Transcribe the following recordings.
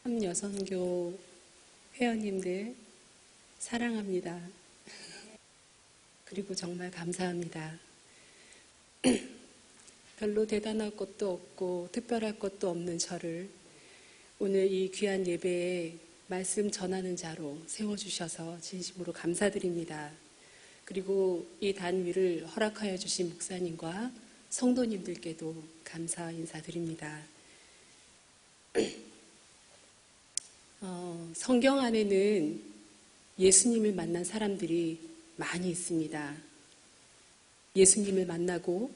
참여선교 회원님들 사랑합니다. 그리고 정말 감사합니다. 별로 대단할 것도 없고 특별할 것도 없는 저를 오늘 이 귀한 예배에 말씀 전하는 자로 세워주셔서 진심으로 감사드립니다. 그리고 이 단위를 허락하여 주신 목사님과 성도님들께도 감사 인사드립니다. 성경 안에는 예수님을 만난 사람들이 많이 있습니다. 예수님을 만나고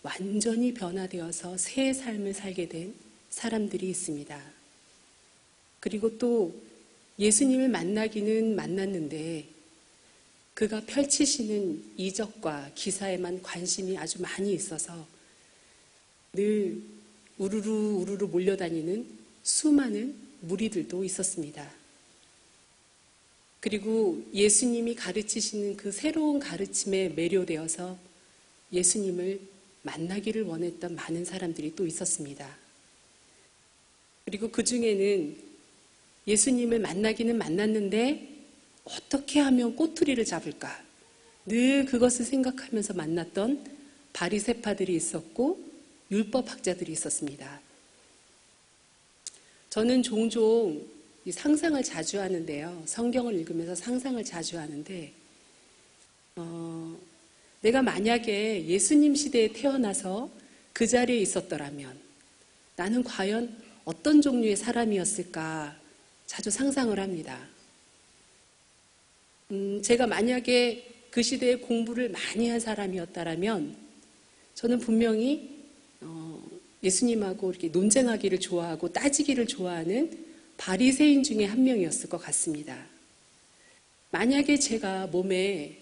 완전히 변화되어서 새 삶을 살게 된 사람들이 있습니다. 그리고 또 예수님을 만나기는 만났는데 그가 펼치시는 이적과 기사에만 관심이 아주 많이 있어서 늘 우르르 몰려다니는 수많은 무리들도 있었습니다. 그리고 예수님이 가르치시는 그 새로운 가르침에 매료되어서 예수님을 만나기를 원했던 많은 사람들이 또 있었습니다. 그리고 그 중에는 예수님을 만나기는 만났는데 어떻게 하면 꼬투리를 잡을까? 늘 그것을 생각하면서 만났던 바리새파들이 있었고 율법학자들이 있었습니다. 저는 종종 상상을 자주 하는데요. 성경을 읽으면서 상상을 자주 하는데 내가 만약에 예수님 시대에 태어나서 그 자리에 있었더라면 나는 과연 어떤 종류의 사람이었을까 자주 상상을 합니다. 제가 만약에 그 시대에 공부를 많이 한 사람이었다면 저는 분명히 예수님하고 이렇게 논쟁하기를 좋아하고 따지기를 좋아하는 바리새인 중에 한 명이었을 것 같습니다. 만약에 제가 몸에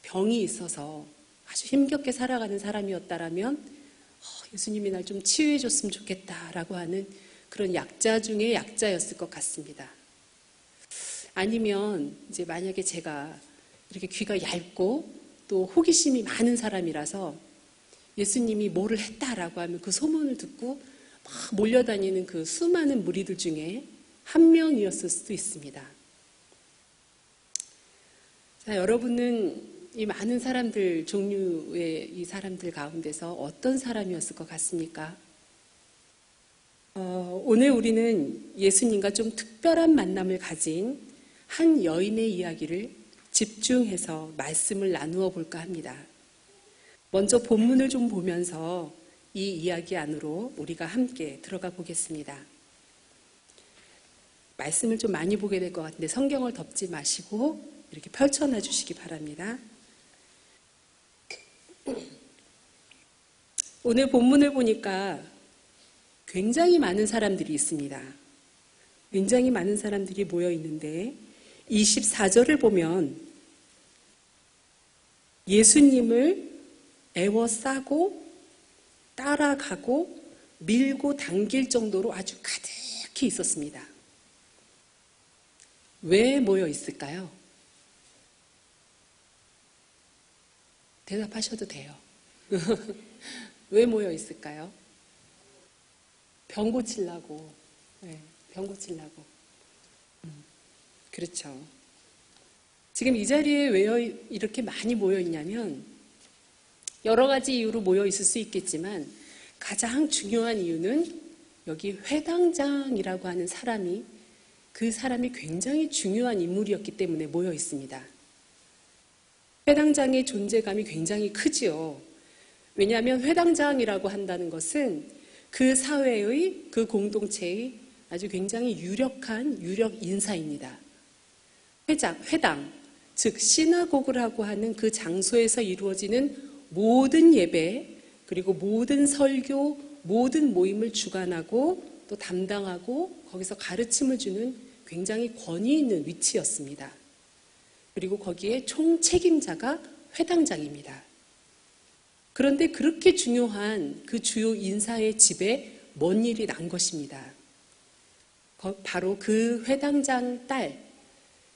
병이 있어서 아주 힘겹게 살아가는 사람이었다면 예수님이 날 좀 치유해 줬으면 좋겠다라고 하는 그런 약자 중에 약자였을 것 같습니다. 아니면 이제 만약에 제가 이렇게 귀가 얇고 또 호기심이 많은 사람이라서 예수님이 뭐를 했다라고 하면 그 소문을 듣고 막 몰려다니는 그 수많은 무리들 중에 한 명이었을 수도 있습니다. 자, 여러분은 이 많은 사람들, 종류의 이 사람들 가운데서 어떤 사람이었을 것 같습니까? 오늘 우리는 예수님과 좀 특별한 만남을 가진 한 여인의 이야기를 집중해서 말씀을 나누어 볼까 합니다. 먼저 본문을 좀 보면서 이 이야기 안으로 우리가 함께 들어가 보겠습니다. 말씀을 좀 많이 보게 될 것 같은데 성경을 덮지 마시고 이렇게 펼쳐놔 주시기 바랍니다. 오늘 본문을 보니까 굉장히 많은 사람들이 있습니다. 굉장히 많은 사람들이 모여 있는데 24절을 보면 예수님을 애워싸고 따라가고 밀고 당길 정도로 아주 가득히 있었습니다. 왜 모여 있을까요? 대답하셔도 돼요. 왜 모여 있을까요? 병 고치려고. 네, 병 고치려고. 그렇죠. 지금 이 자리에 왜 이렇게 많이 모여 있냐면 여러 가지 이유로 모여 있을 수 있겠지만 가장 중요한 이유는 여기 회당장이라고 하는 사람이 그 사람이 굉장히 중요한 인물이었기 때문에 모여 있습니다. 회당장의 존재감이 굉장히 크지요. 왜냐하면 회당장이라고 한다는 것은 그 사회의, 그 공동체의 아주 굉장히 유력한 유력 인사입니다. 회당, 즉 시나고그라고 하는 그 장소에서 이루어지는 모든 예배, 그리고 모든 설교, 모든 모임을 주관하고 또 담당하고 거기서 가르침을 주는 굉장히 권위 있는 위치였습니다. 그리고 거기에 총책임자가 회당장입니다. 그런데 그렇게 중요한 그 주요 인사의 집에 뭔 일이 난 것입니다. 바로 그 회당장 딸,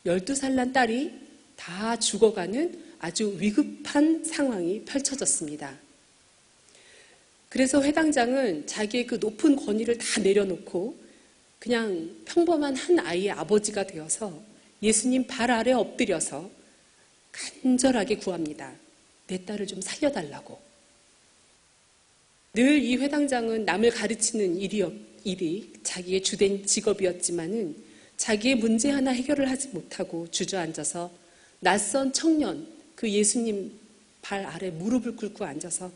12살 난 딸이 다 죽어가는 아주 위급한 상황이 펼쳐졌습니다. 그래서 회당장은 자기의 그 높은 권위를 다 내려놓고 그냥 평범한 한 아이의 아버지가 되어서 예수님 발 아래 엎드려서 간절하게 구합니다. 내 딸을 좀 살려달라고. 늘 이 회당장은 남을 가르치는 일이 자기의 주된 직업이었지만은 자기의 문제 하나 해결을 하지 못하고 주저앉아서 낯선 청년, 그 예수님 발 아래 무릎을 꿇고 앉아서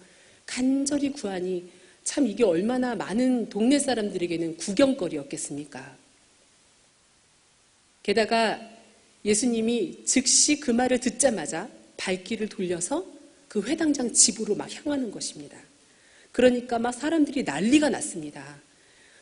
간절히 구하니 참 이게 얼마나 많은 동네 사람들에게는 구경거리였겠습니까? 게다가 예수님이 즉시 그 말을 듣자마자 발길을 돌려서 그 회당장 집으로 막 향하는 것입니다. 그러니까 막 사람들이 난리가 났습니다.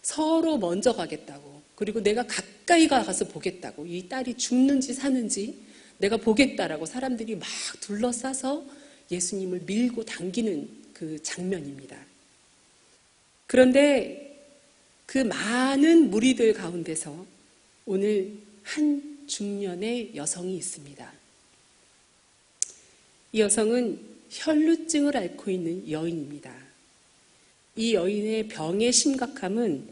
서로 먼저 가겠다고, 그리고 내가 가까이 가서 보겠다고, 이 딸이 죽는지 사는지 내가 보겠다라고 사람들이 막 둘러싸서 예수님을 밀고 당기는 그 장면입니다. 그런데 그 많은 무리들 가운데서 오늘 한 중년의 여성이 있습니다. 이 여성은 혈루증을 앓고 있는 여인입니다. 이 여인의 병의 심각함은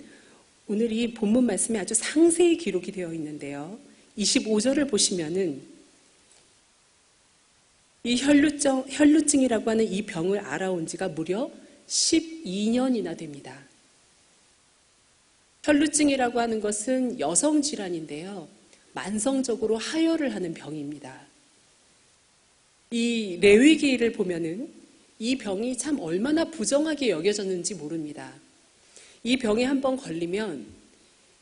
오늘 이 본문 말씀에 아주 상세히 기록이 되어 있는데요. 25절을 보시면은 이 혈루증이라고 하는 이 병을 알아온 지가 무려 12년이나 됩니다. 혈루증이라고 하는 것은 여성 질환인데요. 만성적으로 하혈을 하는 병입니다. 이 레위기를 보면은 이 병이 참 얼마나 부정하게 여겨졌는지 모릅니다. 이 병에 한번 걸리면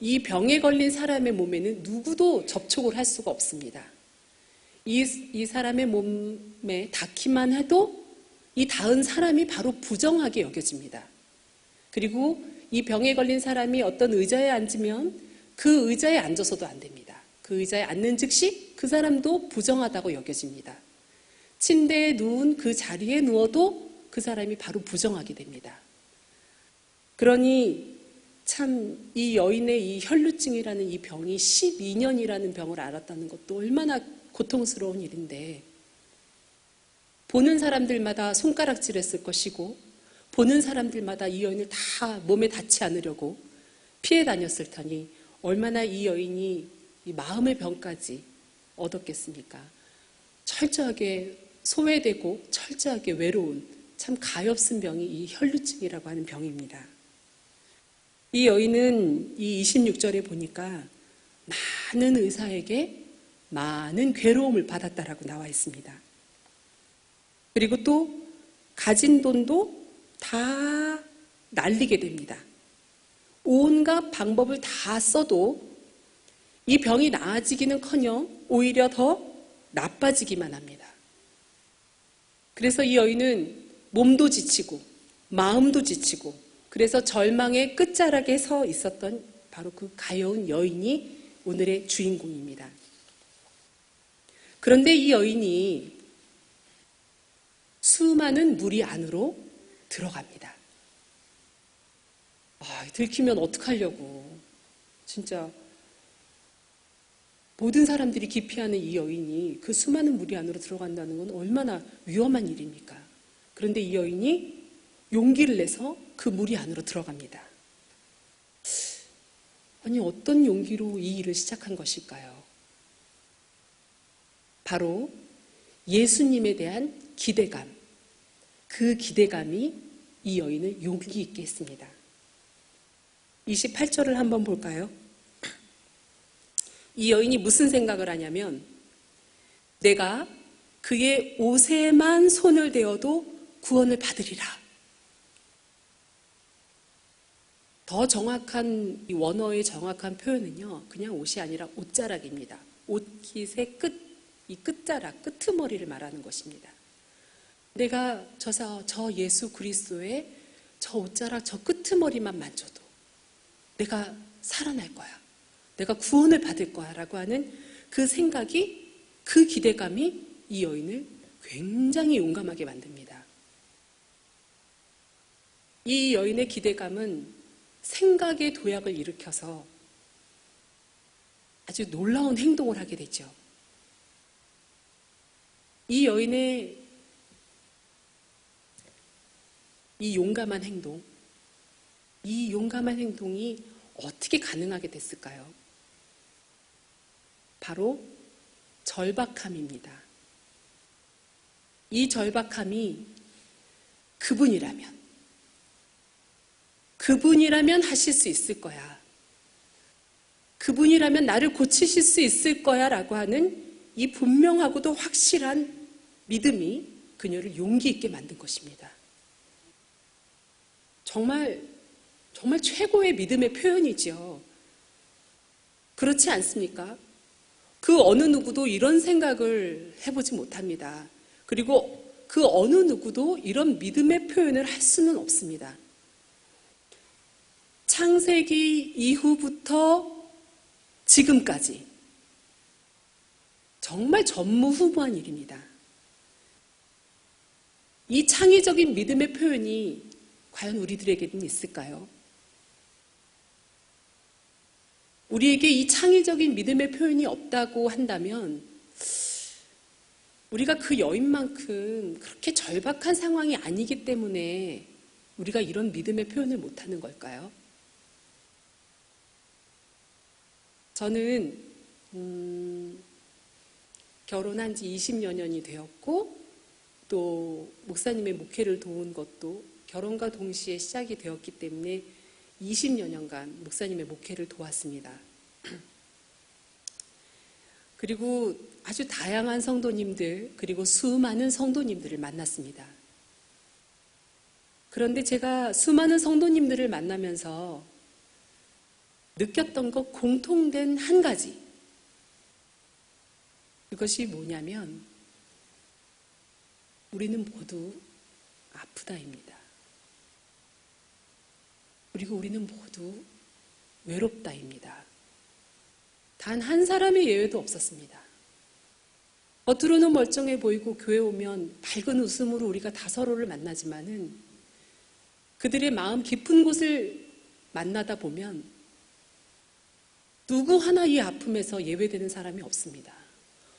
이 병에 걸린 사람의 몸에는 누구도 접촉을 할 수가 없습니다. 이 사람의 몸에 닿기만 해도 이 닿은 사람이 바로 부정하게 여겨집니다. 그리고 이 병에 걸린 사람이 어떤 의자에 앉으면 그 의자에 앉아서도 안 됩니다. 그 의자에 앉는 즉시 그 사람도 부정하다고 여겨집니다. 침대에 누운 그 자리에 누워도 그 사람이 바로 부정하게 됩니다. 그러니 참 이 여인의 이 혈루증이라는 이 병이 12년이라는 병을 앓았다는 것도 얼마나 고통스러운 일인데, 보는 사람들마다 손가락질했을 것이고 보는 사람들마다 이 여인을 다 몸에 닿지 않으려고 피해 다녔을 터니 얼마나 이 여인이 이 마음의 병까지 얻었겠습니까? 철저하게 소외되고 철저하게 외로운 참 가엾은 병이 이 혈루증이라고 하는 병입니다. 이 여인은 이 26절에 보니까 많은 의사에게 많은 괴로움을 받았다라고 나와 있습니다. 그리고 또 가진 돈도 다 날리게 됩니다. 온갖 방법을 다 써도 이 병이 나아지기는커녕 오히려 더 나빠지기만 합니다. 그래서 이 여인은 몸도 지치고 마음도 지치고 그래서 절망의 끝자락에 서 있었던 바로 그 가여운 여인이 오늘의 주인공입니다. 그런데 이 여인이 수많은 무리 안으로 들어갑니다. 들키면 어떡하려고. 진짜 모든 사람들이 기피하는 이 여인이 그 수많은 무리 안으로 들어간다는 건 얼마나 위험한 일입니까? 그런데 이 여인이 용기를 내서 그 무리 안으로 들어갑니다. 아니, 어떤 용기로 이 일을 시작한 것일까요? 바로 예수님에 대한 기대감, 그 기대감이 이 여인을 용기 있게 했습니다. 28절을 한번 볼까요? 이 여인이 무슨 생각을 하냐면, 내가 그의 옷에만 손을 대어도 구원을 받으리라. 더 정확한, 이 원어의 정확한 표현은요, 그냥 옷이 아니라 옷자락입니다. 옷깃의 끝, 이 끝자락, 끄트머리를 말하는 것입니다. 내가 저 예수 그리스도의 저 옷자락, 저 끄트머리만 만져도 내가 살아날 거야. 내가 구원을 받을 거야. 라고 하는 그 생각이, 그 기대감이 이 여인을 굉장히 용감하게 만듭니다. 이 여인의 기대감은 생각의 도약을 일으켜서 아주 놀라운 행동을 하게 되죠. 이 여인의 이 용감한 행동, 이 용감한 행동이 어떻게 가능하게 됐을까요? 바로 절박함입니다. 이 절박함이 그분이라면 하실 수 있을 거야. 그분이라면 나를 고치실 수 있을 거야 라고 하는 이 분명하고도 확실한 믿음이 그녀를 용기 있게 만든 것입니다. 정말 최고의 믿음의 표현이죠. 그렇지 않습니까? 그 어느 누구도 이런 생각을 해보지 못합니다. 그리고 그 어느 누구도 이런 믿음의 표현을 할 수는 없습니다. 창세기 이후부터 지금까지 정말 전무후무한 일입니다. 이 창의적인 믿음의 표현이 과연 우리들에게는 있을까요? 우리에게 이 창의적인 믿음의 표현이 없다고 한다면 우리가 그 여인만큼 그렇게 절박한 상황이 아니기 때문에 우리가 이런 믿음의 표현을 못하는 걸까요? 저는 결혼한 지 20여 년이 되었고 또 목사님의 목회를 도운 것도 결혼과 동시에 시작이 되었기 때문에 20여 년간 목사님의 목회를 도왔습니다. 그리고 아주 다양한 성도님들 그리고 수많은 성도님들을 만났습니다. 그런데 제가 수많은 성도님들을 만나면서 느꼈던 것 공통된 한 가지, 그것이 뭐냐면 우리는 모두 아프다입니다. 그리고 우리는 모두 외롭다입니다. 단 한 사람의 예외도 없었습니다. 겉으로는 멀쩡해 보이고 교회 오면 밝은 웃음으로 우리가 다 서로를 만나지만은 그들의 마음 깊은 곳을 만나다 보면 누구 하나 이 아픔에서 예외되는 사람이 없습니다.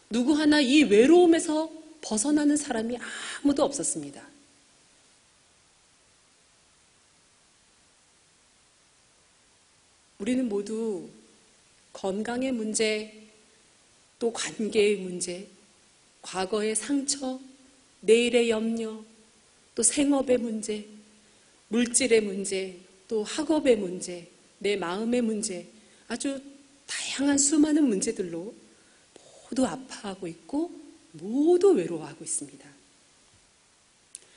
누구 하나 이 외로움에서 벗어나는 사람이 아무도 없었습니다. 우리는 모두 건강의 문제, 또 관계의 문제, 과거의 상처, 내일의 염려, 또 생업의 문제, 물질의 문제, 또 학업의 문제, 내 마음의 문제, 아주 다양한 수많은 문제들로 모두 아파하고 있고 모두 외로워하고 있습니다.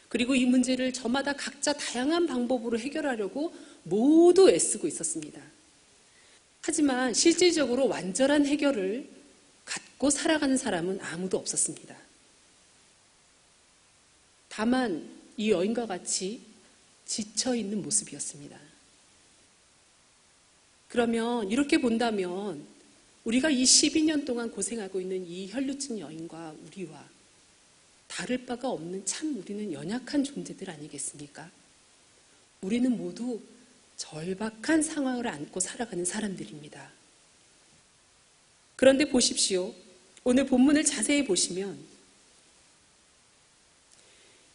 그리고 이 문제를 저마다 각자 다양한 방법으로 해결하려고 모두 애쓰고 있었습니다. 하지만 실질적으로 완전한 해결을 갖고 살아가는 사람은 아무도 없었습니다. 다만 이 여인과 같이 지쳐있는 모습이었습니다. 그러면 이렇게 본다면 우리가 이 12년 동안 고생하고 있는 이 혈루증 여인과 우리와 다를 바가 없는 참 우리는 연약한 존재들 아니겠습니까? 우리는 모두 절박한 상황을 안고 살아가는 사람들입니다. 그런데 보십시오. 오늘 본문을 자세히 보시면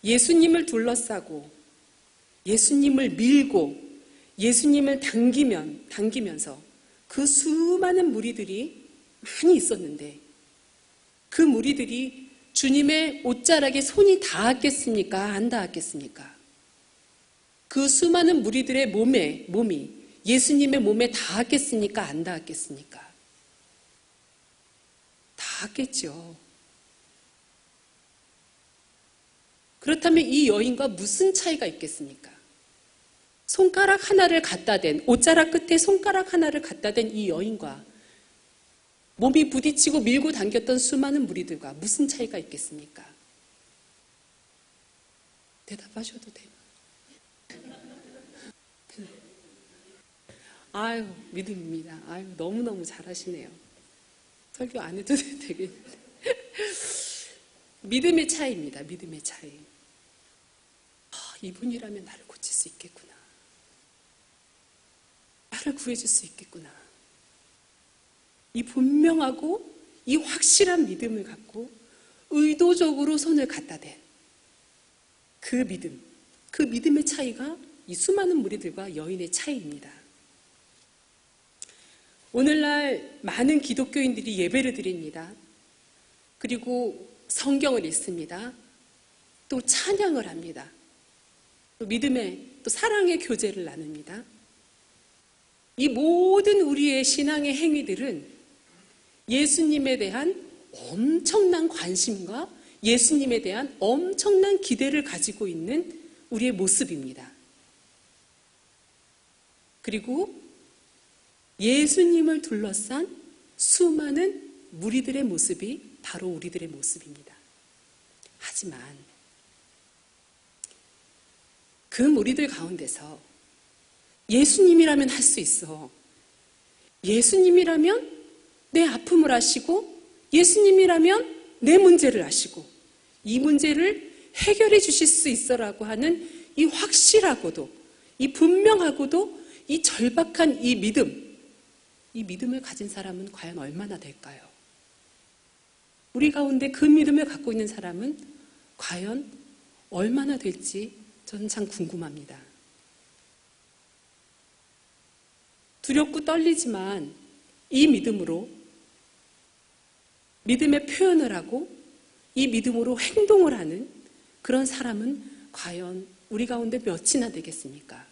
예수님을 둘러싸고 예수님을 밀고 예수님을 당기면서 그 수많은 무리들이 많이 있었는데 그 무리들이 주님의 옷자락에 손이 닿았겠습니까? 안 닿았겠습니까? 그 수많은 무리들의 몸이 예수님의 몸에 닿았겠습니까? 안 닿았겠습니까? 닿았겠죠. 그렇다면 이 여인과 무슨 차이가 있겠습니까? 손가락 하나를 갖다 댄, 옷자락 끝에 손가락 하나를 갖다 댄 이 여인과 몸이 부딪히고 밀고 당겼던 수많은 무리들과 무슨 차이가 있겠습니까? 대답하셔도 돼요. 아유, 믿음입니다. 아유, 너무너무 잘하시네요. 설교 안 해도 되겠는데. 믿음의 차이입니다. 믿음의 차이. 이분이라면 나를 고칠 수 있겠구나. 나를 구해줄 수 있겠구나. 이 분명하고 이 확실한 믿음을 갖고 의도적으로 손을 갖다 댄 그 믿음, 그 믿음의 차이가 이 수많은 무리들과 여인의 차이입니다. 오늘날 많은 기독교인들이 예배를 드립니다. 그리고 성경을 읽습니다. 또 찬양을 합니다. 또 믿음의, 또 사랑의 교제를 나눕니다. 이 모든 우리의 신앙의 행위들은 예수님에 대한 엄청난 관심과 예수님에 대한 엄청난 기대를 가지고 있는 우리의 모습입니다. 그리고 예수님을 둘러싼 수많은 무리들의 모습이 바로 우리들의 모습입니다. 하지만 그 무리들 가운데서 예수님이라면 할 수 있어. 예수님이라면 내 아픔을 아시고 예수님이라면 내 문제를 아시고 이 문제를 해결해 주실 수 있어라고 하는 이 확실하고도 이 분명하고도 이 절박한 이 믿음을 가진 사람은 과연 얼마나 될까요? 우리 가운데 그 믿음을 갖고 있는 사람은 과연 얼마나 될지 저는 참 궁금합니다. 두렵고 떨리지만 이 믿음으로 믿음의 표현을 하고 이 믿음으로 행동을 하는 그런 사람은 과연 우리 가운데 몇이나 되겠습니까?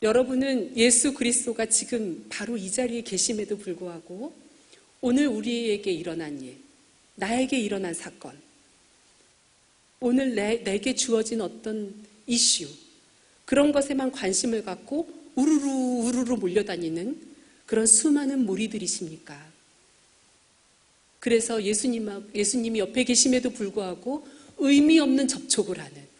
여러분은 예수 그리스도가 지금 바로 이 자리에 계심에도 불구하고 오늘 우리에게 일어난 일, 나에게 일어난 사건, 오늘 내게 주어진 어떤 이슈, 그런 것에만 관심을 갖고 우르르 몰려다니는 그런 수많은 무리들이십니까? 그래서 예수님이 옆에 계심에도 불구하고 의미 없는 접촉을 하는,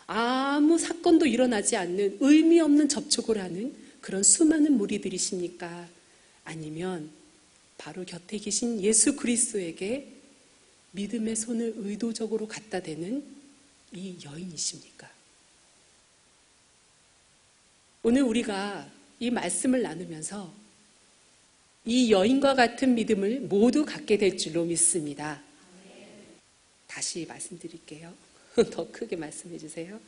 아무 사건도 일어나지 않는 의미 없는 접촉을 하는 그런 수많은 무리들이십니까? 아니면 바로 곁에 계신 예수 그리스도에게 믿음의 손을 의도적으로 갖다 대는 이 여인이십니까? 오늘 우리가 이 말씀을 나누면서 이 여인과 같은 믿음을 모두 갖게 될 줄로 믿습니다. 다시 말씀드릴게요. 더 크게 말씀해 주세요.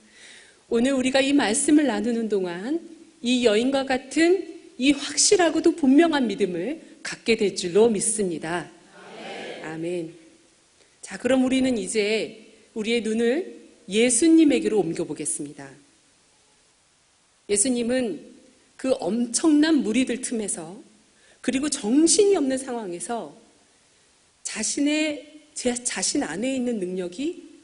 오늘 우리가 이 말씀을 나누는 동안 이 여인과 같은 이 확실하고도 분명한 믿음을 갖게 될 줄로 믿습니다. 아멘. 자, 그럼 우리는 이제 우리의 눈을 예수님에게로 옮겨보겠습니다. 예수님은 그 엄청난 무리들 틈에서 그리고 정신이 없는 상황에서 자신 안에 있는 능력이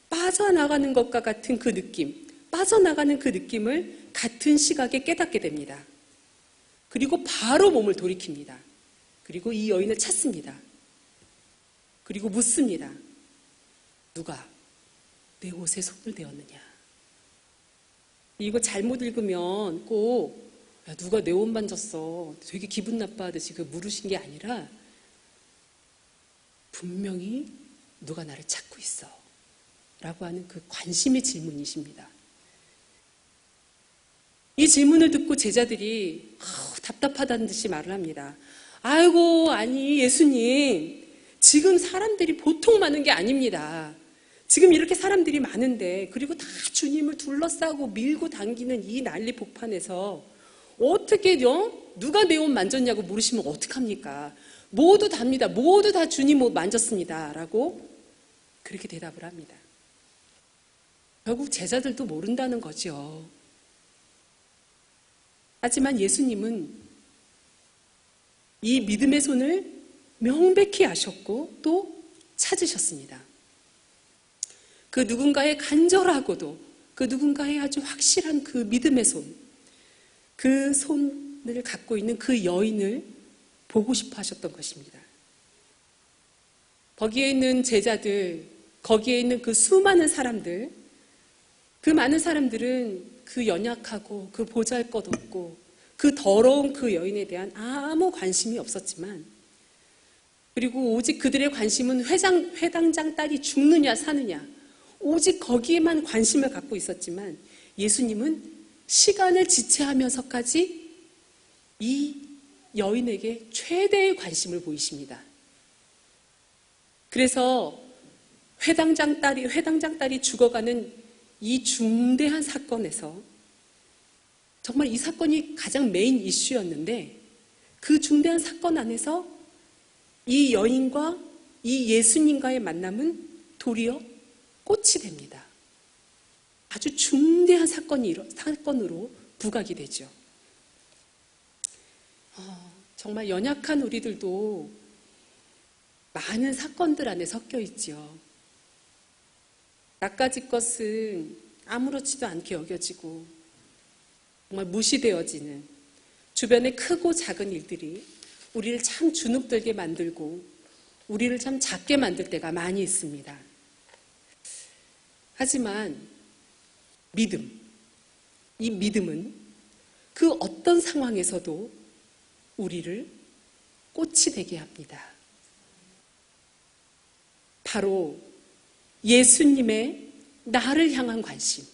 빠져나가는 것과 같은 그 느낌, 빠져나가는 그 느낌을 같은 시각에 깨닫게 됩니다. 그리고 바로 몸을 돌이킵니다. 그리고 이 여인을 찾습니다. 그리고 묻습니다. 누가 내 옷에 손을 대었느냐? 이거 잘못 읽으면 꼭 야, 누가 내 옷 만졌어. 되게 기분 나빠하듯이 그 물으신 게 아니라 분명히 누가 나를 찾고 있어. 라고 하는 그 관심의 질문이십니다. 이 질문을 듣고 제자들이 답답하다는 듯이 말을 합니다. 아이고, 아니 예수님, 지금 사람들이 보통 많은 게 아닙니다. 지금 이렇게 사람들이 많은데 그리고 다 주님을 둘러싸고 밀고 당기는 이 난리 복판에서 어떻게 누가 내 옷 만졌냐고 물으시면 어떡합니까? 모두 답니다. 모두 다 주님 옷 만졌습니다. 라고 그렇게 대답을 합니다. 결국 제자들도 모른다는 거죠. 하지만 예수님은 이 믿음의 손을 명백히 아셨고 또 찾으셨습니다. 그 누군가의 간절하고도 그 누군가의 아주 확실한 그 믿음의 손, 그 손을 갖고 있는 그 여인을 보고 싶어 하셨던 것입니다. 거기에 있는 제자들, 거기에 있는 그 수많은 사람들, 그 많은 사람들은 그 연약하고 그 보잘것없고 그 더러운 그 여인에 대한 아무 관심이 없었지만, 그리고 오직 그들의 관심은 회당장 딸이 죽느냐 사느냐, 오직 거기에만 관심을 갖고 있었지만 예수님은 시간을 지체하면서까지 이 여인에게 최대의 관심을 보이십니다. 그래서 회당장 딸이 죽어가는 이 중대한 사건에서 정말 이 사건이 가장 메인 이슈였는데 그 중대한 사건 안에서 이 여인과 이 예수님과의 만남은 도리어 꽃이 됩니다. 아주 중대한 사건으로 부각이 되죠. 정말 연약한 우리들도 많은 사건들 안에 섞여 있죠. 나까짓 것은 아무렇지도 않게 여겨지고 정말 무시되어지는 주변의 크고 작은 일들이 우리를 참 주눅들게 만들고 우리를 참 작게 만들 때가 많이 있습니다. 하지만 이 믿음은 그 어떤 상황에서도 우리를 꽃이 되게 합니다. 바로 예수님의 나를 향한 관심,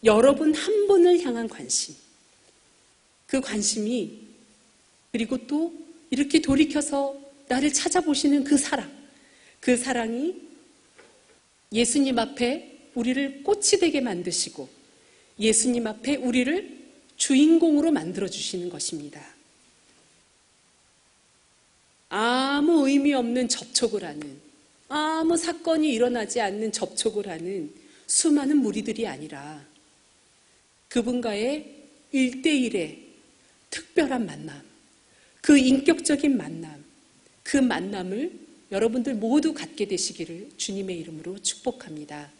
여러분 한 분을 향한 관심, 그 관심이 그리고 또 이렇게 돌이켜서 나를 찾아보시는 그 사랑이 예수님 앞에 우리를 꽃이 되게 만드시고 예수님 앞에 우리를 주인공으로 만들어주시는 것입니다. 아무 의미 없는 접촉을 하는, 아무 사건이 일어나지 않는 접촉을 하는 수많은 무리들이 아니라 그분과의 1대1의 특별한 만남, 그 인격적인 만남, 그 만남을 여러분들 모두 갖게 되시기를 주님의 이름으로 축복합니다.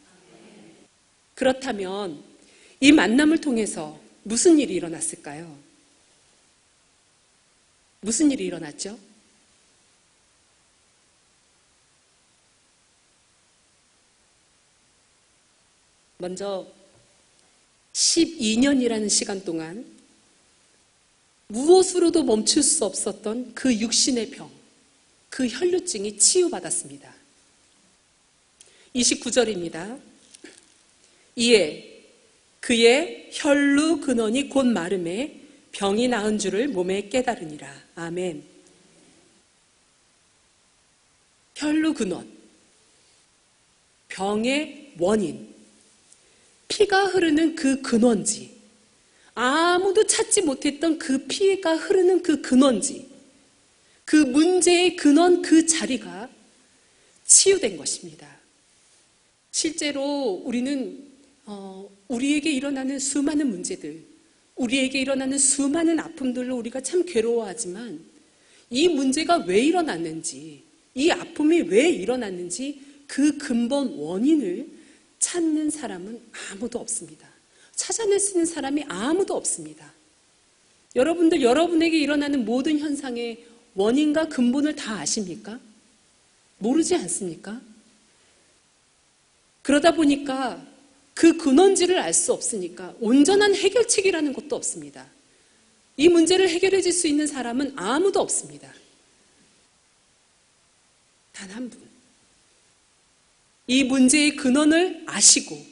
그렇다면 이 만남을 통해서 무슨 일이 일어났을까요? 무슨 일이 일어났죠? 먼저 12년이라는 시간 동안 무엇으로도 멈출 수 없었던 그 육신의 병, 그 혈루증이 치유받았습니다. 29절입니다. 이에 그의 혈루 근원이 곧 마름에 병이 나은 줄을 몸에 깨달으니라. 아멘. 혈루 근원, 병의 원인, 피가 흐르는 그 근원지, 아무도 찾지 못했던 그 피가 흐르는 그 근원지, 그 문제의 근원 그 자리가 치유된 것입니다. 실제로 우리는 우리에게 일어나는 수많은 문제들, 우리에게 일어나는 수많은 아픔들로 우리가 참 괴로워하지만 이 문제가 왜 일어났는지, 이 아픔이 왜 일어났는지 그 근본 원인을 찾는 사람은 아무도 없습니다. 찾아낼 수 있는 사람이 아무도 없습니다. 여러분들, 여러분에게 일어나는 모든 현상의 원인과 근본을 다 아십니까? 모르지 않습니까? 그러다 보니까 그 근원지를 알 수 없으니까 온전한 해결책이라는 것도 없습니다. 이 문제를 해결해 줄 수 있는 사람은 아무도 없습니다. 단 한 분. 이 문제의 근원을 아시고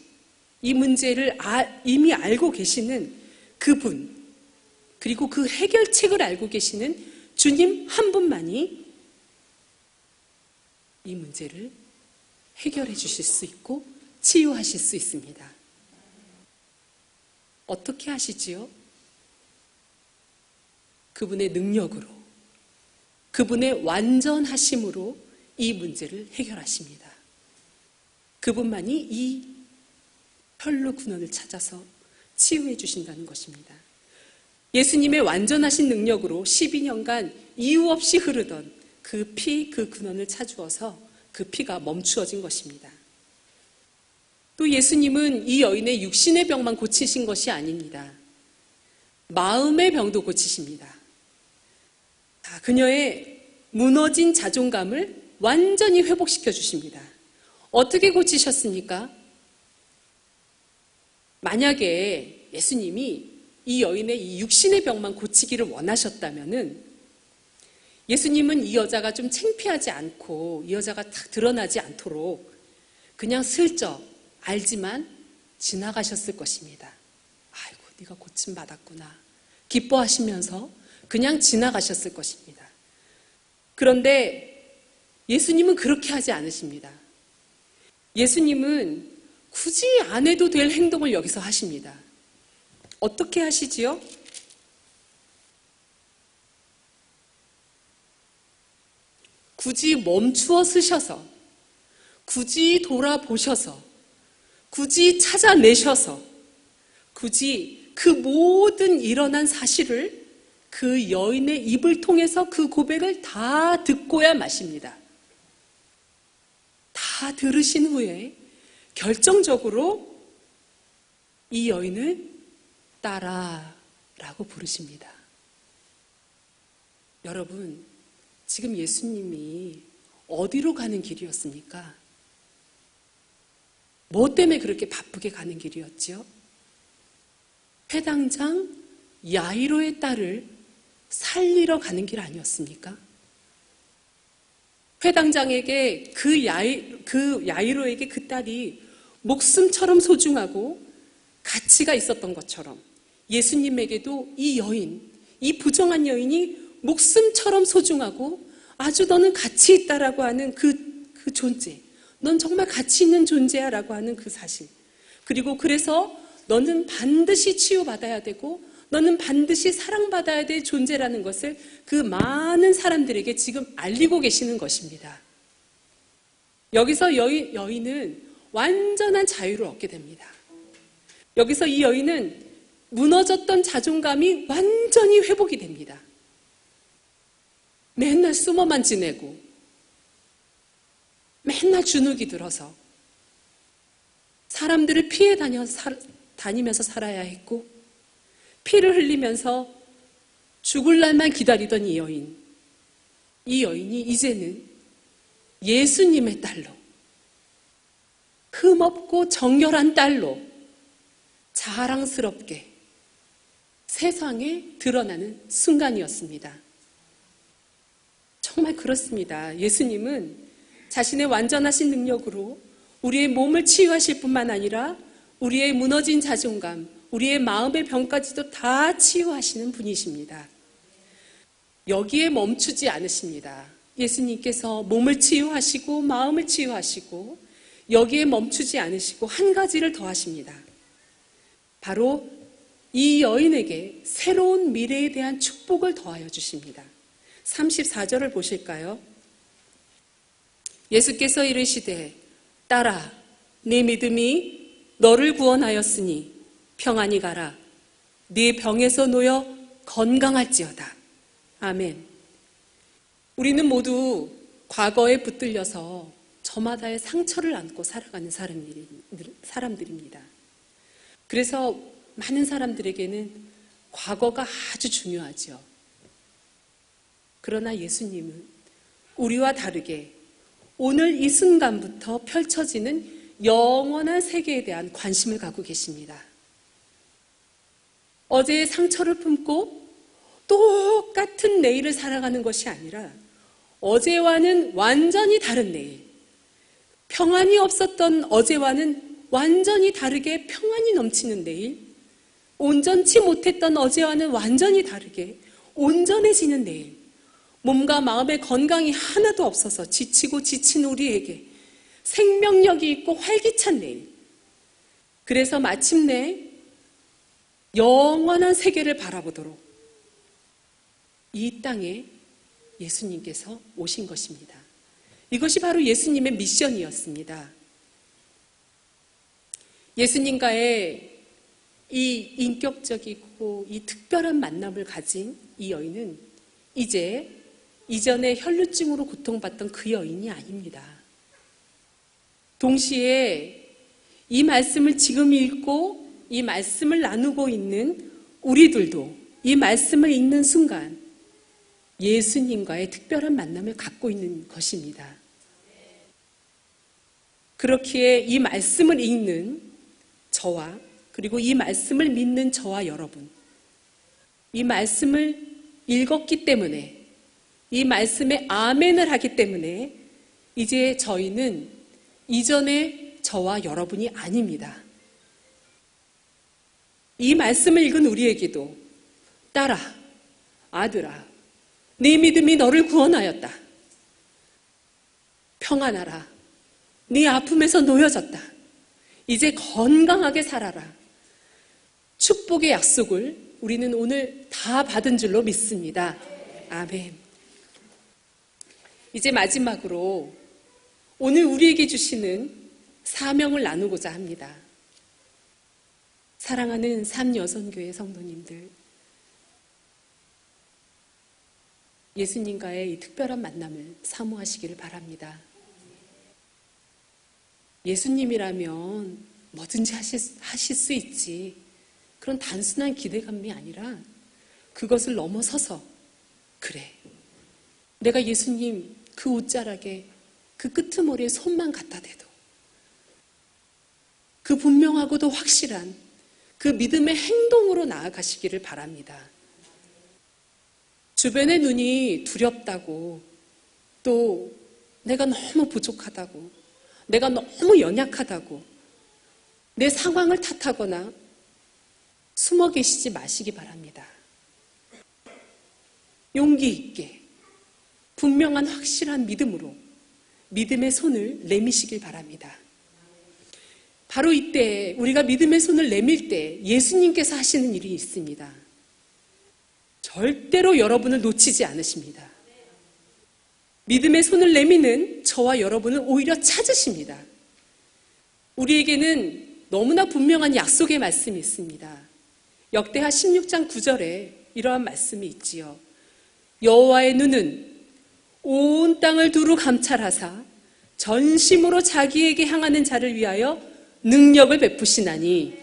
이 문제를 이미 알고 계시는 그분, 그리고 그 해결책을 알고 계시는 주님 한 분만이 이 문제를 해결해 주실 수 있고 치유하실 수 있습니다. 어떻게 하시지요? 그분의 능력으로, 그분의 완전하심으로 이 문제를 해결하십니다. 그분만이 이 혈루 근원을 찾아서 치유해 주신다는 것입니다. 예수님의 완전하신 능력으로 12년간 이유 없이 흐르던 그 피, 그 근원을 찾으어서 그 피가 멈추어진 것입니다. 또 예수님은 이 여인의 육신의 병만 고치신 것이 아닙니다. 마음의 병도 고치십니다. 그녀의 무너진 자존감을 완전히 회복시켜 주십니다. 어떻게 고치셨습니까? 만약에 예수님이 이 여인의 이 육신의 병만 고치기를 원하셨다면은 예수님은 이 여자가 좀 창피하지 않고 이 여자가 딱 드러나지 않도록 그냥 슬쩍 알지만 지나가셨을 것입니다. 아이고, 네가 고침받았구나. 기뻐하시면서 그냥 지나가셨을 것입니다. 그런데 예수님은 그렇게 하지 않으십니다. 예수님은 굳이 안 해도 될 행동을 여기서 하십니다. 어떻게 하시지요? 굳이 멈추어 쓰셔서, 굳이 돌아보셔서, 굳이 찾아내셔서, 굳이 그 모든 일어난 사실을 그 여인의 입을 통해서 그 고백을 다 듣고야 마십니다. 다 들으신 후에 결정적으로 이 여인을 따라라고 부르십니다. 여러분, 지금 예수님이 어디로 가는 길이었습니까? 뭐 때문에 그렇게 바쁘게 가는 길이었지요? 회당장 야이로의 딸을 살리러 가는 길 아니었습니까? 회당장에게 그 야이로에게 그 딸이 목숨처럼 소중하고 가치가 있었던 것처럼 예수님에게도 이 여인, 이 부정한 여인이 목숨처럼 소중하고 아주 너는 가치 있다라고 하는 그 존재, 넌 정말 가치 있는 존재야 라고 하는 그 사실, 그리고 그래서 너는 반드시 치유받아야 되고 너는 반드시 사랑받아야 될 존재라는 것을 그 많은 사람들에게 지금 알리고 계시는 것입니다. 여기서 여인은 완전한 자유를 얻게 됩니다. 여기서 이 여인은 무너졌던 자존감이 완전히 회복이 됩니다. 맨날 숨어만 지내고 맨날 주눅이 들어서 사람들을 피해 다니면서 살아야 했고 피를 흘리면서 죽을 날만 기다리던 이 여인이 이제는 예수님의 딸로, 흠없고 정결한 딸로 자랑스럽게 세상에 드러나는 순간이었습니다. 정말 그렇습니다. 예수님은 자신의 완전하신 능력으로 우리의 몸을 치유하실 뿐만 아니라 우리의 무너진 자존감, 우리의 마음의 병까지도 다 치유하시는 분이십니다. 여기에 멈추지 않으십니다. 예수님께서 몸을 치유하시고 마음을 치유하시고 여기에 멈추지 않으시고 한 가지를 더 하십니다. 바로 이 여인에게 새로운 미래에 대한 축복을 더하여 주십니다. 34절을 보실까요? 예수께서 이르시되 딸아, 네 믿음이 너를 구원하였으니 평안히 가라. 네 병에서 놓여 건강할지어다. 아멘. 우리는 모두 과거에 붙들려서 저마다의 상처를 안고 살아가는 사람들입니다. 그래서 많은 사람들에게는 과거가 아주 중요하죠. 그러나 예수님은 우리와 다르게 오늘 이 순간부터 펼쳐지는 영원한 세계에 대한 관심을 갖고 계십니다. 어제의 상처를 품고 똑같은 내일을 살아가는 것이 아니라 어제와는 완전히 다른 내일, 평안이 없었던 어제와는 완전히 다르게 평안이 넘치는 내일, 온전치 못했던 어제와는 완전히 다르게 온전해지는 내일, 몸과 마음의 건강이 하나도 없어서 지치고 지친 우리에게 생명력이 있고 활기찬 내일, 그래서 마침내 영원한 세계를 바라보도록 이 땅에 예수님께서 오신 것입니다. 이것이 바로 예수님의 미션이었습니다. 예수님과의 이 인격적이고 이 특별한 만남을 가진 이 여인은 이제 이전에 혈루증으로 고통받던 그 여인이 아닙니다. 동시에 이 말씀을 지금 읽고 이 말씀을 나누고 있는 우리들도 이 말씀을 읽는 순간 예수님과의 특별한 만남을 갖고 있는 것입니다. 그렇기에 이 말씀을 읽는 저와 그리고 이 말씀을 믿는 저와 여러분, 이 말씀을 읽었기 때문에 이 말씀에 아멘을 하기 때문에 이제 저희는 이전의 저와 여러분이 아닙니다. 이 말씀을 읽은 우리에게도 딸아, 아들아, 네 믿음이 너를 구원하였다. 평안하라. 네 아픔에서 놓여졌다. 이제 건강하게 살아라. 축복의 약속을 우리는 오늘 다 받은 줄로 믿습니다. 아멘. 이제 마지막으로 오늘 우리에게 주시는 사명을 나누고자 합니다. 사랑하는 삼여선교회 성도님들, 예수님과의 이 특별한 만남을 사모하시기를 바랍니다. 예수님이라면 뭐든지 하실 수 있지, 그런 단순한 기대감이 아니라 그것을 넘어서서, 그래, 내가 예수님 그 옷자락에 그 끄트머리에 손만 갖다 대도 그 분명하고도 확실한 그 믿음의 행동으로 나아가시기를 바랍니다. 주변의 눈이 두렵다고, 또 내가 너무 부족하다고, 내가 너무 연약하다고 내 상황을 탓하거나 숨어 계시지 마시기 바랍니다. 용기 있게 분명한 확실한 믿음으로 믿음의 손을 내미시길 바랍니다. 바로 이때 우리가 믿음의 손을 내밀 때 예수님께서 하시는 일이 있습니다. 절대로 여러분을 놓치지 않으십니다. 믿음의 손을 내미는 저와 여러분을 오히려 찾으십니다. 우리에게는 너무나 분명한 약속의 말씀이 있습니다. 역대하 16장 9절에 이러한 말씀이 있지요. 여호와의 눈은 온 땅을 두루 감찰하사 전심으로 자기에게 향하는 자를 위하여 능력을 베푸시나니.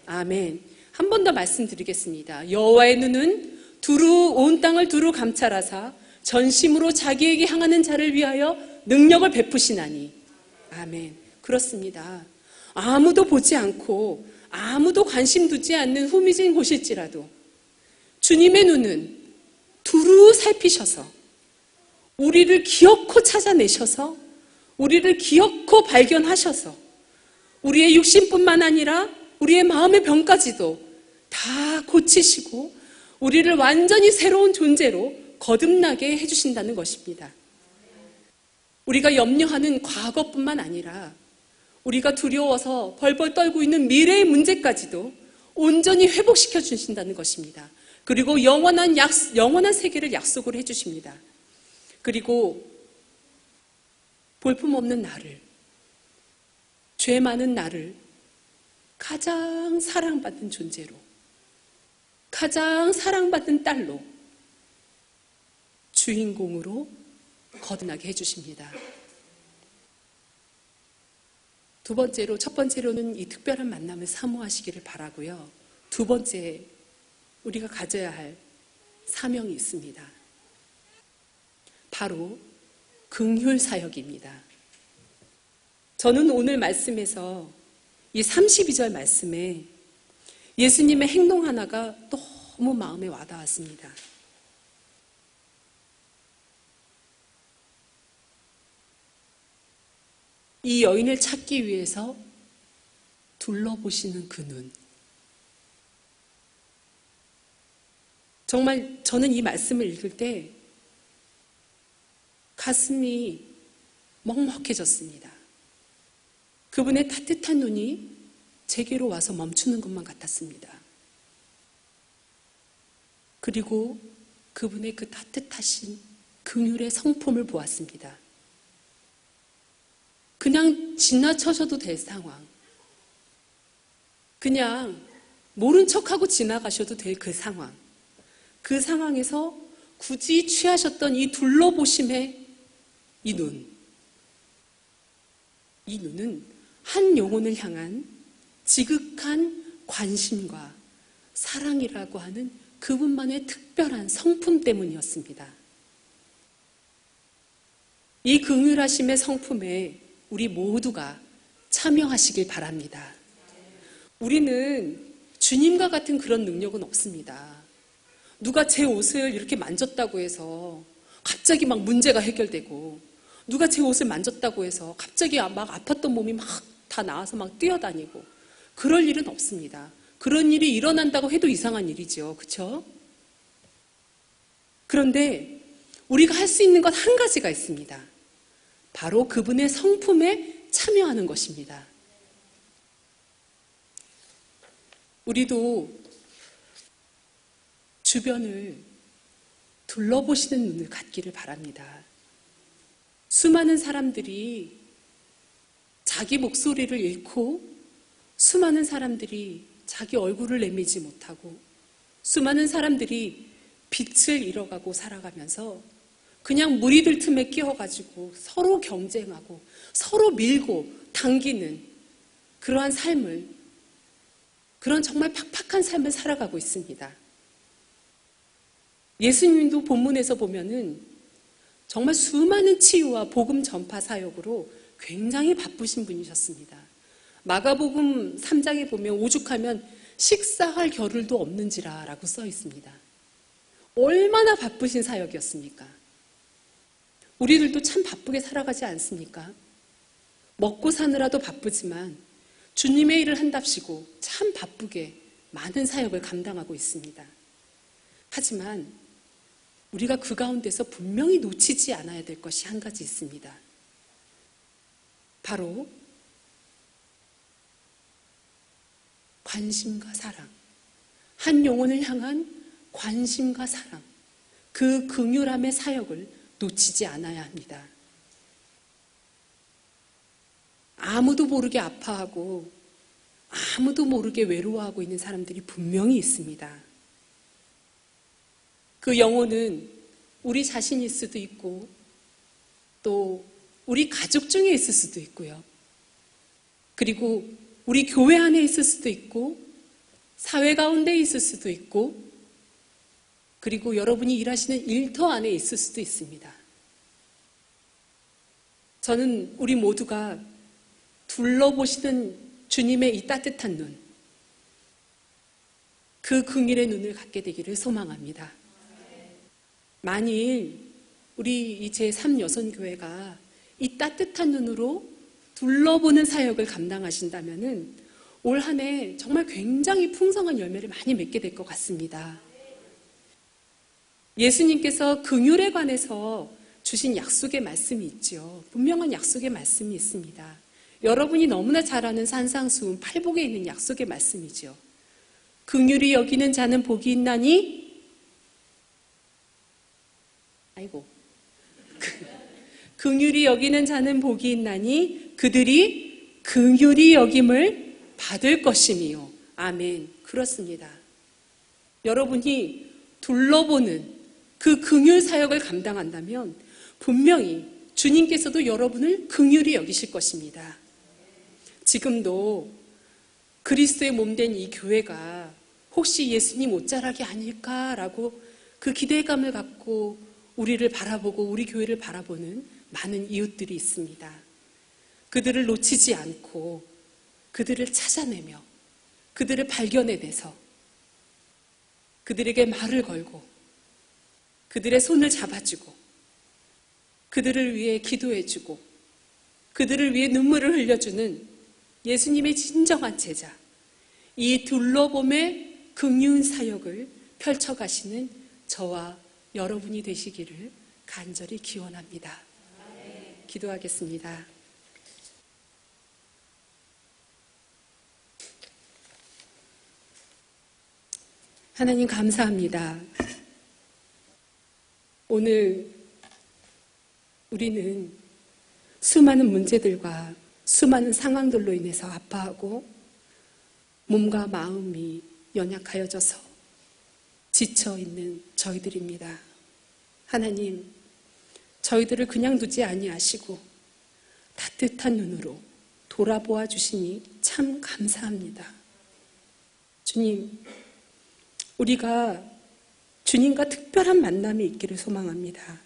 아멘. 한 번 더 말씀드리겠습니다. 여호와의 눈은 온 땅을 두루 감찰하사 전심으로 자기에게 향하는 자를 위하여 능력을 베푸시나니. 아멘. 그렇습니다. 아무도 보지 않고 아무도 관심 두지 않는 후미진 곳일지라도 주님의 눈은 두루 살피셔서 우리를 기어코 찾아내셔서 우리를 기어코 발견하셔서 우리의 육신뿐만 아니라 우리의 마음의 병까지도 다 고치시고 우리를 완전히 새로운 존재로 거듭나게 해주신다는 것입니다. 우리가 염려하는 과거뿐만 아니라 우리가 두려워서 벌벌 떨고 있는 미래의 문제까지도 온전히 회복시켜 주신다는 것입니다. 그리고 영원한 세계를 약속을 해주십니다. 그리고 볼품없는 나를, 죄 많은 나를 가장 사랑받는 존재로, 가장 사랑받는 딸로, 주인공으로 거듭나게 해주십니다. 첫 번째로는 이 특별한 만남을 사모하시기를 바라고요. 두 번째, 우리가 가져야 할 사명이 있습니다. 바로 긍휼 사역입니다. 저는 오늘 말씀에서 이 32절 말씀에 예수님의 행동 하나가 너무 마음에 와닿았습니다. 이 여인을 찾기 위해서 둘러보시는 그 눈. 정말 저는 이 말씀을 읽을 때 가슴이 먹먹해졌습니다. 그분의 따뜻한 눈이 제게로 와서 멈추는 것만 같았습니다. 그리고 그분의 그 따뜻하신 긍휼의 성품을 보았습니다. 그냥 지나쳐셔도 될 상황, 그냥 모른 척하고 지나가셔도 될 그 상황, 그 상황에서 굳이 취하셨던 이 둘러보심의 이 눈, 이 눈은 한 영혼을 향한 지극한 관심과 사랑이라고 하는 그분만의 특별한 성품 때문이었습니다. 이 긍휼하심의 성품에 우리 모두가 참여하시길 바랍니다. 우리는 주님과 같은 그런 능력은 없습니다. 누가 제 옷을 이렇게 만졌다고 해서 갑자기 막 문제가 해결되고, 누가 제 옷을 만졌다고 해서 갑자기 막 아팠던 몸이 막 다 나와서 막 뛰어다니고, 그럴 일은 없습니다. 그런 일이 일어난다고 해도 이상한 일이죠. 그렇죠? 그런데 우리가 할 수 있는 것 한 가지가 있습니다. 바로 그분의 성품에 참여하는 것입니다. 우리도 주변을 둘러보시는 눈을 갖기를 바랍니다. 수많은 사람들이 자기 목소리를 잃고, 수많은 사람들이 자기 얼굴을 내밀지 못하고, 수많은 사람들이 빛을 잃어가고 살아가면서 그냥 무리들 틈에 끼어가지고 서로 경쟁하고 서로 밀고 당기는 그러한 삶을, 그런 정말 팍팍한 삶을 살아가고 있습니다. 예수님도 본문에서 보면은 정말 수많은 치유와 복음 전파 사역으로 굉장히 바쁘신 분이셨습니다. 마가복음 3장에 보면 오죽하면 식사할 겨를도 없는지라 라고 써 있습니다. 얼마나 바쁘신 사역이었습니까? 우리들도 참 바쁘게 살아가지 않습니까? 먹고 사느라도 바쁘지만 주님의 일을 한답시고 참 바쁘게 많은 사역을 감당하고 있습니다. 하지만 우리가 그 가운데서 분명히 놓치지 않아야 될 것이 한 가지 있습니다. 바로 관심과 사랑, 한 영혼을 향한 관심과 사랑, 그 긍휼함의 사역을 놓치지 않아야 합니다. 아무도 모르게 아파하고 아무도 모르게 외로워하고 있는 사람들이 분명히 있습니다. 그 영혼은 우리 자신일 수도 있고 또 우리 가족 중에 있을 수도 있고요. 그리고 우리 교회 안에 있을 수도 있고 사회 가운데 있을 수도 있고 그리고 여러분이 일하시는 일터 안에 있을 수도 있습니다. 저는 우리 모두가 둘러보시는 주님의 이 따뜻한 눈, 그 긍휼의 눈을 갖게 되기를 소망합니다. 만일 우리 이 제3여선교회가 이 따뜻한 눈으로 둘러보는 사역을 감당하신다면은 올 한 해 정말 굉장히 풍성한 열매를 많이 맺게 될 것 같습니다. 예수님께서 긍휼에 관해서 주신 약속의 말씀이 있죠. 분명한 약속의 말씀이 있습니다. 여러분이 너무나 잘 아는 산상수훈 팔복에 있는 약속의 말씀이죠. 긍휼히 여기는 자는 복이 있나니 긍휼히 여기는 자는 복이 있나니 그들이 긍휼히 여김을 받을 것이미요. 아멘. 그렇습니다. 여러분이 둘러보는 그 긍휼 사역을 감당한다면 분명히 주님께서도 여러분을 긍휼히 여기실 것입니다. 지금도 그리스도의 몸된 이 교회가 혹시 예수님 옷자락이 아닐까라고 그 기대감을 갖고 우리를 바라보고 우리 교회를 바라보는 많은 이웃들이 있습니다. 그들을 놓치지 않고 그들을 찾아내며 그들을 발견해내서 그들에게 말을 걸고 그들의 손을 잡아주고 그들을 위해 기도해주고 그들을 위해 눈물을 흘려주는 예수님의 진정한 제자, 이 둘러봄의 긍휼 사역을 펼쳐가시는 저와 여러분이 되시기를 간절히 기원합니다. 기도하겠습니다. 하나님 감사합니다. 오늘 우리는 수많은 문제들과 수많은 상황들로 인해서 아파하고 몸과 마음이 연약하여져서 지쳐있는 저희들입니다. 하나님, 저희들을 그냥 두지 아니하시고 따뜻한 눈으로 돌아보아 주시니 참 감사합니다. 주님, 우리가 주님과 특별한 만남이 있기를 소망합니다.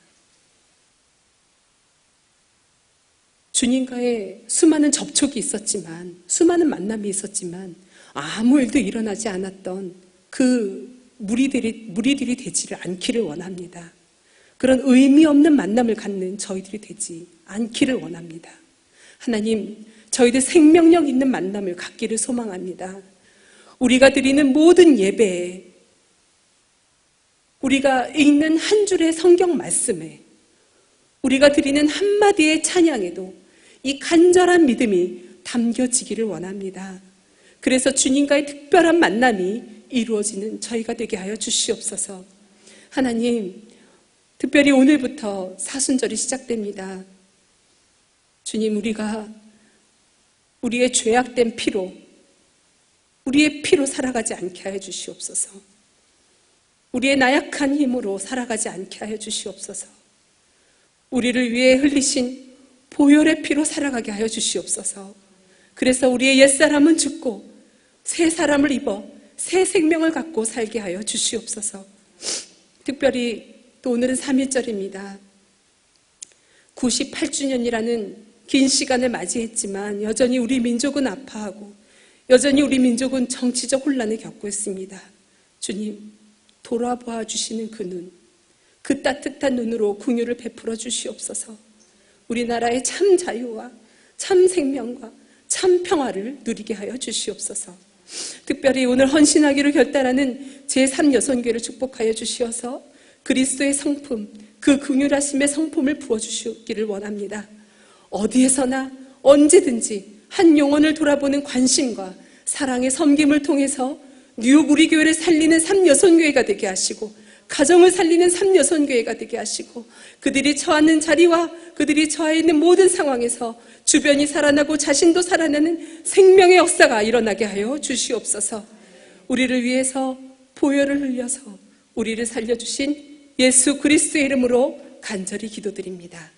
주님과의 수많은 접촉이 있었지만, 수많은 만남이 있었지만 아무 일도 일어나지 않았던 그 무리들이 되지를 않기를 원합니다. 그런 의미 없는 만남을 갖는 저희들이 되지 않기를 원합니다. 하나님, 저희들 생명력 있는 만남을 갖기를 소망합니다. 우리가 드리는 모든 예배에, 우리가 읽는 한 줄의 성경 말씀에, 우리가 드리는 한마디의 찬양에도 이 간절한 믿음이 담겨지기를 원합니다. 그래서 주님과의 특별한 만남이 이루어지는 저희가 되게 하여 주시옵소서. 하나님, 특별히 오늘부터 사순절이 시작됩니다. 주님, 우리가 우리의 죄악된 피로, 우리의 피로 살아가지 않게 하여 주시옵소서. 우리의 나약한 힘으로 살아가지 않게 하여 주시옵소서. 우리를 위해 흘리신 보혈의 피로 살아가게 하여 주시옵소서. 그래서 우리의 옛사람은 죽고 새 사람을 입어 새 생명을 갖고 살게 하여 주시옵소서. 특별히 또 오늘은 3.1절입니다. 98주년이라는 긴 시간을 맞이했지만 여전히 우리 민족은 아파하고 여전히 우리 민족은 정치적 혼란을 겪고 있습니다. 주님, 돌아보아 주시는 그 눈, 그 따뜻한 눈으로 긍휼을 베풀어 주시옵소서. 우리나라의 참 자유와 참 생명과 참 평화를 누리게 하여 주시옵소서. 특별히 오늘 헌신하기로 결단하는 제3여선교회를 축복하여 주시어서 그리스도의 성품, 그 긍휼하심의 성품을 부어주시기를 원합니다. 어디에서나 언제든지 한 영혼을 돌아보는 관심과 사랑의 섬김을 통해서 뉴욕 우리 교회를 살리는 3여선교회가 되게 하시고 가정을 살리는 3여선교회가 되게 하시고 그들이 처하는 자리와 그들이 처해 있는 모든 상황에서 주변이 살아나고 자신도 살아나는 생명의 역사가 일어나게 하여 주시옵소서. 우리를 위해서 보혈을 흘려서 우리를 살려주신 예수 그리스도의 이름으로 간절히 기도드립니다.